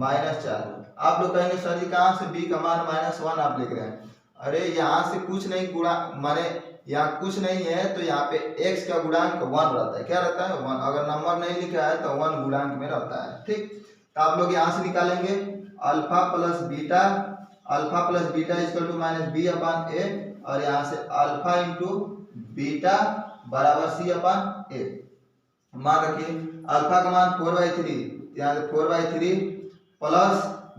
-4। आप लोग कहेंगे सर जी कहाँ से b का मान -1 आप लिख रहे हैं, अरे यहाँ से कुछ नहीं गुणा माने यहाँ कुछ नहीं है, तो यहाँ पे x का गुणांक 1 रहता है, क्या रहता है 1, अगर नंबर नहीं लिखा है तो 1 गुणांक में रहता है, ठीक, तो आप लोग यहाँ से निकालेंगे alpha plus beta equal to -b/a और यहाँ से अल्फा इंटू बीटा बराबर c/a, मान रखिए अल्फा का मान 4/3, यहाँ से 4/3 प्लस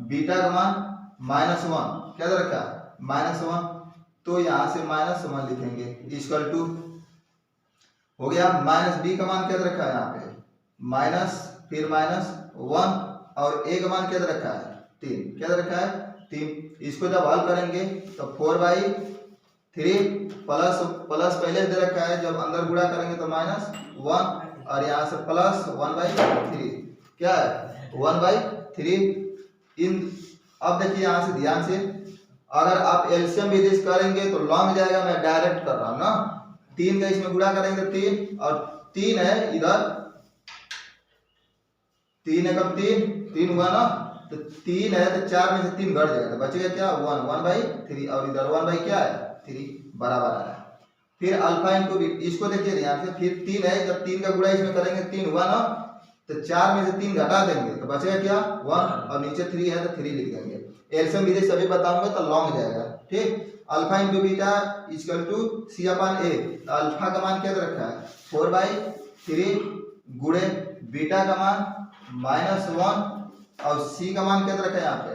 बीटा का मान -1, क्या दे रखा -1, तो यहाँ से -1 लिखेंगे इक्वल टू हो गया, -b का मान क्या दे रखा है यहाँ पे माइनस, फिर -1 और a का मान क्या दे रखा है 3, क्या दे रखा है 3, इसको जब हल करेंगे तो 4/3 प्लस पहले दे रखा है, जब अंदर गुणा करेंगे तो -1 और यहाँ से प्लस 1/3, क्या है 1/3, इन अब देखिए यहाँ से ध्यान से, अगर आप एलसीएम विधि करेंगे तो लॉन्ग जाएगा, मैं डायरेक्ट कर रहा हूँ ना, 3 का इसमें गुणा करेंगे 3 और 3 है इधर, 3 है कब 3 हुआ ना, तो 3 है तो 4 में से 3 घट जाएगा, तो बचेगा क्या 1/3 और इधर 1 क्या है 3 बराबर आ रहा है, फिर अल्फा इंटू इसको देखिए ध्यान से, फिर 3 है, जब 3 का गुणा इसमें करेंगे 3 हुआ ना, तो 4 में से 3 घटा देंगे तो बचेगा क्या 1 और नीचे 3 है तो 3 लिख देंगे, एलसीएम विधि सभी बताऊंगा तो लॉन्ग जाएगा, ठीक, alpha into beta equal to c/a, तो अल्फा का मान क्या दे रखा है 4/3 गुणे बीटा का मान -1 और c का मान क्या दे रखा है यहाँ पे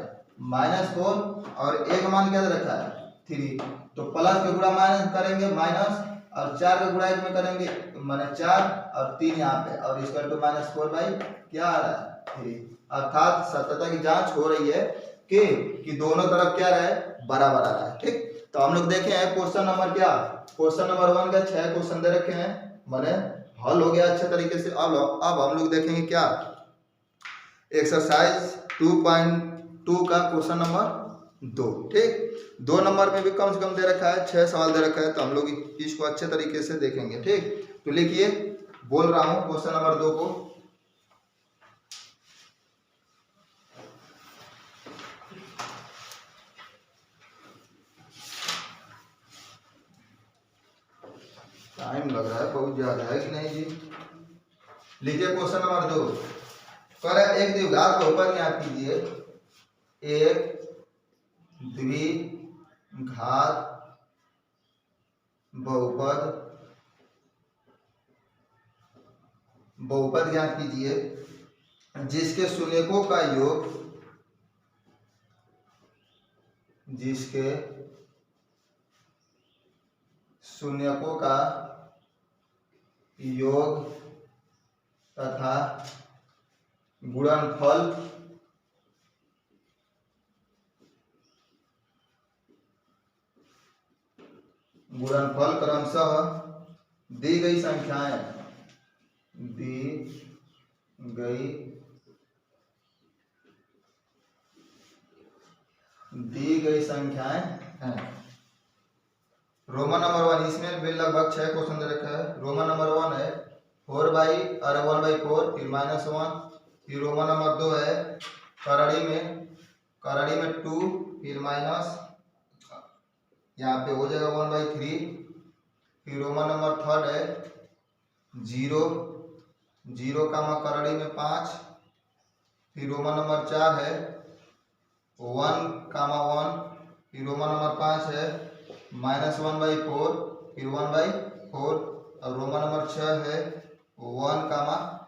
-4 और a का मान क्या दे रखा है 3, तो प्लस का गुणा माइनस करेंगे माइनस और 4 का गुणा इसमें करेंगे माने 4 और 3 यहाँ पे और इक्वल टू -4 क्या आ रहा है 3, अर्थात सत्यता की जांच हो रही है कि दोनों तरफ क्या रहे, बराबर आ रहा है। ठीक, तो हम लोग देखे हैं क्वेश्चन नंबर क्या, क्वेश्चन नंबर 1 का 6 क्वेश्चन दे रखे हैं, मैंने हल हो गया अच्छे तरीके से। अब हम लोग देखेंगे क्या, एक्सरसाइज 2.2 का क्वेश्चन नंबर 2। ठीक, 2 नंबर में भी कम से कम दे रखा है, 6 सवाल दे रखा है, तो हम लोग इसको अच्छे तरीके से देखेंगे। ठीक, तो लिखिए, बोल रहा हूं क्वेश्चन नंबर 2 को। टाइम लग रहा है बहुत ज्यादा है कि नहीं जी। लीजिए क्वेश्चन नंबर 2, कह रहा है एक द्विघात बहुपद ज्ञात कीजिए। एक द्विघात बहुपद ज्ञात कीजिए जिसके शून्यकों का योग, जिसके शून्यकों का योग तथा गुणनफल क्रमशः दी गई संख्याएं हैं। रोमन नंबर 1, इसमें भी लगभग 6 क्वेश्चन दे रखा है। रोमन नंबर 1 है 1/4, फिर -1, फिर रोमन नंबर 2 है करड़ी में 2, फिर माइनस, यहाँ पे हो जाएगा 1/3, फिर रोमन नंबर 3 है 0 करड़ी में 5, फिर रोमन नंबर 4 है 1, फिर रोमन नंबर 5 है -1/4, फिर 1/4, और रोमन नंबर 6 है 1,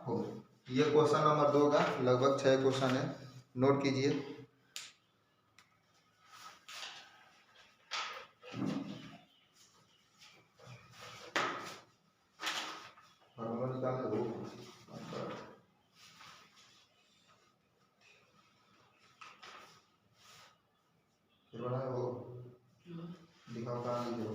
4। ये क्वेश्चन नंबर 2 का लगभग 6 क्वेश्चन है, नोट कीजिए। दिखाओ कहाँ लीजिए,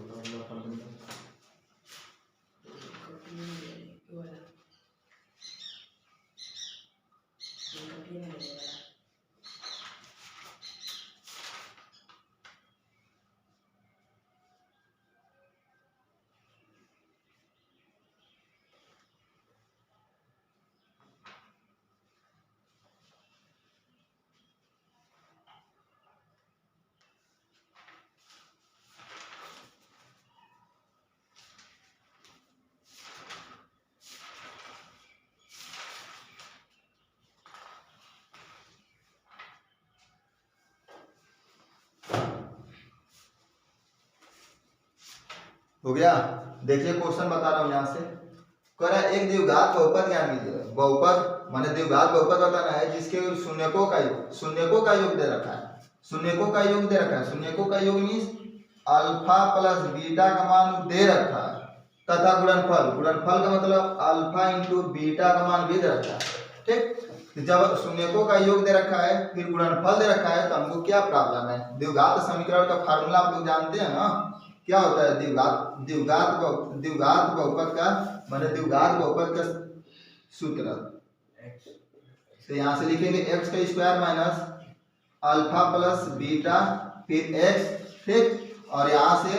हो गया। देखिए क्वेश्चन बता रहा हूं यहां से, कह रहा है एक द्विघात बहुपद ज्ञात कीजिए। बहुपद माने द्विघात बहुपद बताना है जिसके शून्यकों का योग दे रखा है। शून्यकों का योग दे रखा है, शून्यकों का योग मीन्स अल्फा प्लस बीटा का मान दे रखा है, तथा गुणनफल का मतलब अल्फा इंटू बीटा का मान भी दे रखा है। ठीक, जब शून्यकों का योग दे रखा है फिर गुणनफल दे रखा है, तो हमको क्या प्रॉब्लम है। द्विघात समीकरण का फार्मूला आप लोग जानते हैं ना, क्या होता है द्विघात बहुपद का माने द्विघात बहुपद का सूत्र। तो यहाँ से लिखेंगे x का square minus alpha plus beta फिर x। ठीक, और यहाँ से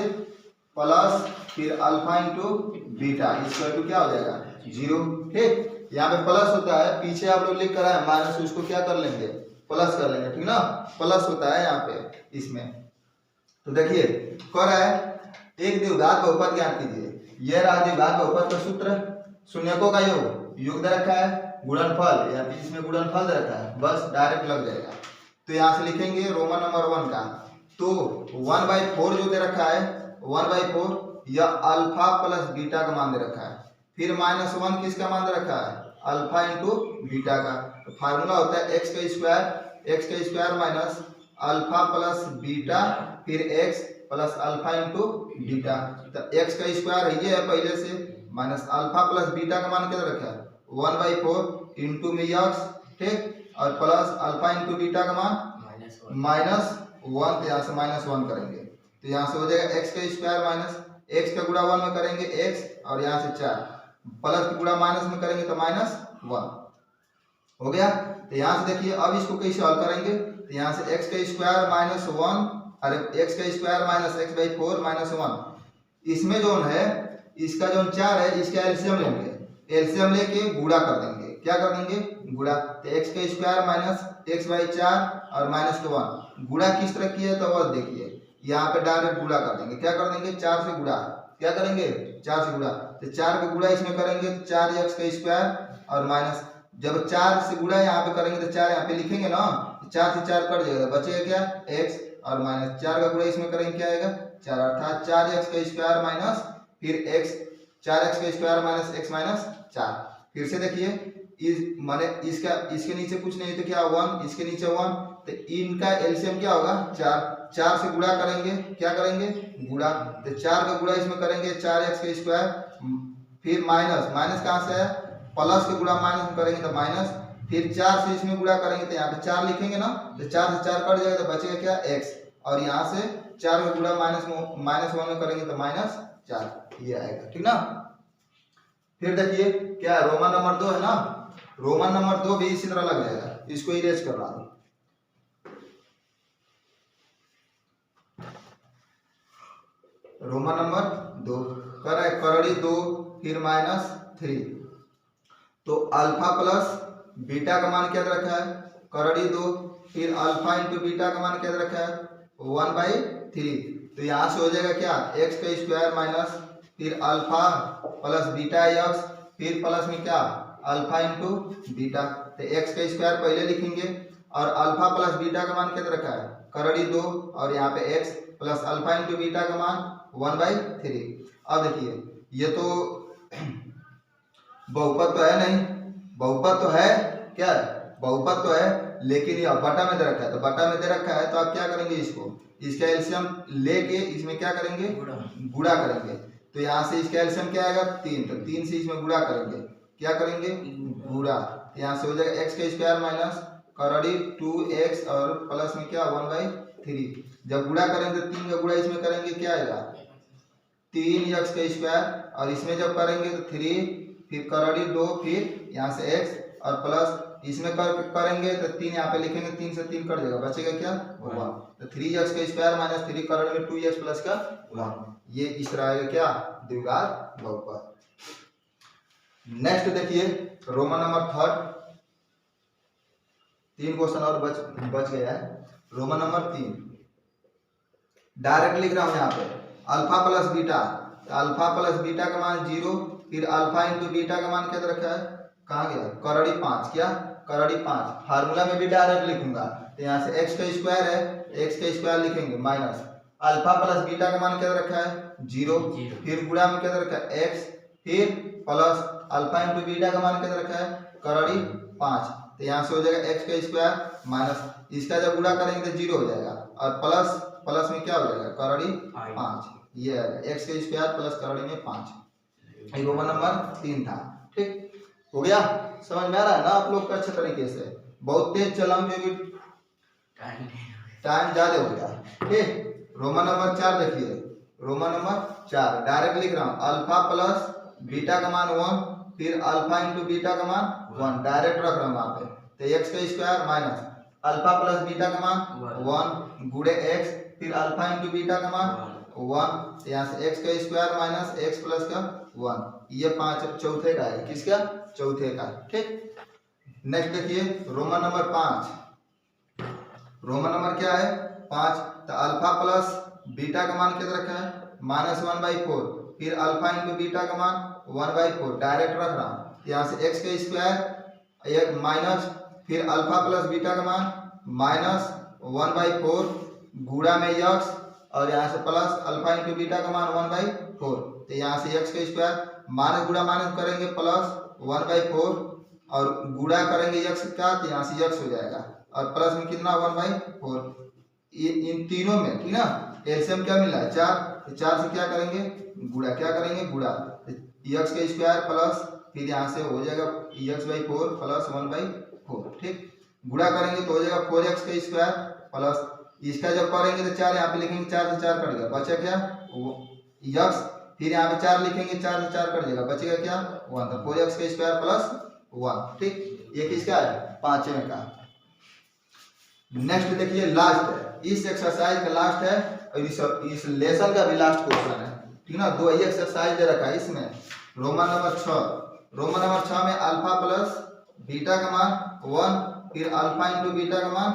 प्लस फिर alpha into beta equal to क्या हो जाएगा 0। ठीक, यहाँ पे प्लस होता है, पीछे आप लोग लिख कर आए माइनस, उसको क्या कर लेंगे, प्लस कर लेंगे। ठीक ना, प्लस होता है यहाँ पे इसमें। तो देखिए कह रहा है एक द्विघात बहुपद ज्ञात कीजिए। यह रहा द्विघात बहुपद का सूत्र, शून्यकों का योग दे रखा है, गुणनफल या फिर इसमें गुणनफल दे रखा है, बस डायरेक्ट लग जाएगा। तो यहाँ से लिखेंगे रोमन नंबर 1 का, तो 1/4 जो दे रखा है 1/4 या अल्फा प्लस बीटा का मान दे रखा है, फिर -1 किसका मान दे रखा है, अल्फा इंटू बीटा का। तो फार्मूला होता है x का square minus alpha plus beta फिर x plus alpha into beta. तो x का स्क्वायर ये है पहले से, माइनस अल्फा प्लस बीटा का मान क्या रखा है 1/4 इंटू में x। ठीक, और प्लस अल्फा इंटू बीटा का मान -1, तो यहाँ से -1 करेंगे तो यहाँ से हो जाएगा x का स्क्वायर माइनस x का गुणा 1 में करेंगे x और यहाँ से 4 प्लस का गुणा माइनस में करेंगे तो -1 हो गया। तो यहाँ से देखिए अब इसको कैसे हल करेंगे तो यहाँ से x का स्क्वायर -1 अरे x का स्क्वायर माइनस x बाई 4 -1 इसमें जो है इसका जो 4 है इसका एलसीएम लेंगे, एलसीएम लेके गुणा कर देंगे, क्या कर देंगे गुणा, तो x का स्क्वायर माइनस x बाई 4 और -1 गुणा किस तरह किया है तो वह देखिए यहाँ पे डायरेक्ट गुणा कर देंगे, क्या कर देंगे 4 से गुणा, क्या करेंगे 4 से गुणा, तो 4 का गुणा इसमें करेंगे तो 4x का स्क्वायर और माइनस जब 4 से गुणा यहाँ पे करेंगे तो 4 यहाँ पे लिखेंगे ना, 4 से 4 कट जाएगा, बचेगा क्या x और माइनस 4 का गुणा इसमें करेंगे क्या आएगा 4 अर्थात 4x का स्क्वायर माइनस फिर x 4x का स्क्वायर माइनस x माइनस 4। फिर से देखिए इस माने इसका इसके नीचे कुछ नहीं तो क्या 1 इसके नीचे 1 तो इनका एलसीएम क्या होगा 4 से गुणा करेंगे, क्या करेंगे गुणा, तो 4 का गुणा इसमें करेंगे 4x का स्क्वायर फिर माइनस कहाँ से है प्लस के गुणा माइनस में करेंगे तो माइनस फिर 4 से इसमें गुणा करेंगे तो यहाँ पे 4 लिखेंगे ना, तो 4 से 4 कट जाएगा तो बचेगा क्या x और यहाँ से 4 का गुणा -1 में करेंगे तो -4 ये आएगा, ठीक ना। फिर देखिए क्या रोमन नंबर 2 है ना, रोमन नंबर 2 भी इसी तरह लग जाएगा, इसको इरेज कर रहा हूं। रोमन नंबर 2 कर है करड़ी 2 फिर -3 तो अल्फा प्लस बीटा का मान क्या दे रखा है करड़ी 2 फिर अल्फा इंटू बीटा का मान क्या दे रखा है 1/3 तो यहाँ से हो जाएगा क्या x का स्क्वायर माइनस फिर अल्फा प्लस बीटा x फिर प्लस में क्या अल्फा इंटू बीटा, तो x का स्क्वायर पहले लिखेंगे और अल्फा प्लस बीटा का मान क्या दे रखा है करड़ी 2 और यहाँ पे x plus alpha into beta का मान 1/3। अब देखिए ये तो बहुपद तो है नहीं, बहुपद तो है क्या बहुपद तो है लेकिन यह बटा में दे रखा है, तो बटा में दे रखा है तो आप क्या करेंगे इसको इसका एलसीएम लेके इसमें क्या करेंगे गुणा करेंगे, तो यहाँ से इसका एलसीएम क्या आएगा 3 तो 3 से इसमें गुणा करेंगे, क्या करेंगे गुणा, तो यहाँ से हो जाएगा x का स्क्वायर माइनस करड़ी 2x और प्लस में क्या 1/3 जब गुणा करेंगे तो 3 का गुणा इसमें करेंगे क्या आएगा 3x का स्क्वायर और इसमें जब करेंगे तो 3 फिर करड़ी 2 फिर यहाँ से x और प्लस इसमें करेंगे तो 3 यहाँ पे लिखेंगे 3 से 3 कट जाएगा बचेगा क्या 1 तो 3x का स्क्वायर माइनस 3 करड़ी में 2x प्लस का 1 ये इस तरह आएगा क्या द्विघात बहुपद। नेक्स्ट देखिए रोमन नंबर 3 क्वेश्चन और बच गया है। रोमन नंबर 3 डायरेक्ट लिख रहा हूं यहाँ पे alpha plus beta, alpha plus beta का मान 0 फिर अल्फा इंटू बीटा का मान क्या रखा है कहाँ गया करड़ी 5, क्या करड़ी 5 फार्मूला में भी डायरेक्ट लिखूंगा तो यहाँ से x का स्क्वायर है x का स्क्वायर लिखेंगे माइनस अल्फा प्लस बीटा का मान क्या रखा है 0 फिर गुणा में क्या रखा है x फिर प्लस अल्फा इंटू बीटा का मान क्या रखा है करड़ी 5 तो यहाँ से हो जाएगा x का स्क्वायर माइनस इसका जब गुणा करेंगे तो 0 हो जाएगा और प्लस में क्या हो जाएगा करड़ी 5 ये x का स्क्वायर प्लस करड़ी में 5 रोमन नंबर 3 था। ठीक हो गया, समझ में आ रहा है ना आप लोग का अच्छे तरीके से, बहुत तेज चला क्योंकि टाइम ज्यादा हो गया। ठीक रोमन नंबर 4 देखिए, रोमन नंबर 4 डायरेक्ट लिख रहा हूँ अल्फा प्लस बीटा का मान 1 फिर अल्फा इंटू बीटा का मान 1 डायरेक्ट रख रहा हूँ वहां पे, तो x का square minus alpha plus beta का मान 1 गुणे x फिर अल्फा इंटू बीटा का मान 1 यहाँ से x का स्क्वायर माइनस x प्लस का 1 ये 5 चौथे का है, किसका चौथे का। ठीक नेक्स्ट देखिए रोमन नंबर 5, रोमन नंबर क्या है 5 तो अल्फा प्लस बीटा का मान कितना रखा है -1/4 फिर अल्फा इंटू बीटा का मान 1/4 डायरेक्ट रख रहा हूँ, यहाँ से x का स्क्वायर एक माइनस फिर अल्फा प्लस बीटा का मान -1/4 गुणा में x और यहाँ से प्लस अल्फा इंटू बीटा का मान 1/4 तो यहाँ से x का स्क्वायर माइनस गुणा माइनस करेंगे प्लस 1/4 और गुणा करेंगे x का तो यहाँ से x हो जाएगा और प्लस में कितना 1/4 इन तीनों में, ठीक ना एलसीएम क्या मिला है 4 तो 4 से क्या करेंगे गुणा, क्या करेंगे गुणा x का स्क्वायर प्लस फिर यहाँ से हो जाएगा x/4 प्लस 1/4। ठीक गुणा करेंगे तो हो जाएगा 4x का स्क्वायर प्लस इसका जब करेंगे तो 4 यहाँ पे लिखेंगे, 4 से 4 कट गया, बचा क्या x, फिर यहाँ पे 4 लिखेंगे, 4 से 4 कट जाएगा, बचेगा क्या 1, तो 4x का स्क्वायर प्लस 1। ठीक, ये किसका है, पांचवें का। नेक्स्ट देखिए लास्ट है, इस एक्सरसाइज का लास्ट है और इस लेसन का भी लास्ट क्वेश्चन है। ठीक ना, दो ही एक्सरसाइज दे रखा है इसमें। रोमन नंबर 6 में अल्फा प्लस बीटा का मान 1, फिर अल्फा इंटू बीटा का मान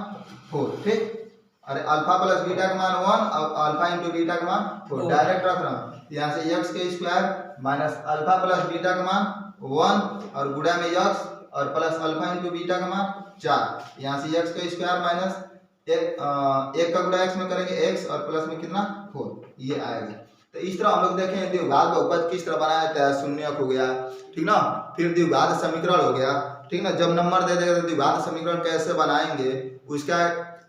4। ठीक, अरे अल्फा प्लस बीटा का मान 1 और अल्फा इंटू बीटा का मान 4 डायरेक्ट रख रहा हूँ। यहाँ से x के square minus alpha plus beta का मान 1 और गुणा में x और प्लस अल्फा इंटू बीटा का मान 4। यहाँ से x का स्क्वायर माइनस एक का गुणा x में करेंगे x और प्लस में कितना 4, ये आएगा। तो इस तरह हम लोग देखें द्विघात बहुपद किस तरह बनाया जाता है। शून्यक हो गया, ठीक ना, फिर द्विघात समीकरण हो गया। ठीक ना, जब नंबर दे देगा तो द्विघात समीकरण कैसे बनाएंगे, उसका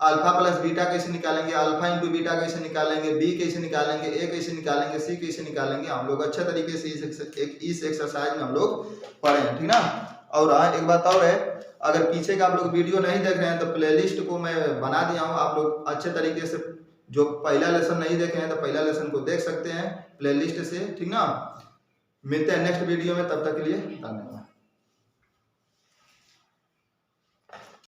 अल्फा प्लस बीटा कैसे निकालेंगे, अल्फा इंटू बीटा कैसे निकालेंगे, बी कैसे निकालेंगे, ए कैसे निकालेंगे, सी कैसे निकालेंगे, हम लोग अच्छे तरीके से इस एक्सरसाइज में हम लोग पढ़े हैं। ठीक ना, और हाँ एक बात और है, अगर पीछे का आप लोग वीडियो नहीं देख रहे हैं तो प्लेलिस्ट को मैं बना दिया हूँ, आप लोग अच्छे तरीके से जो पहला लेसन नहीं देखे हैं तो पहला लेसन को देख सकते हैं प्लेलिस्ट से। ठीक ना, मिलते हैं नेक्स्ट वीडियो में, तब तक के लिए धन्यवाद।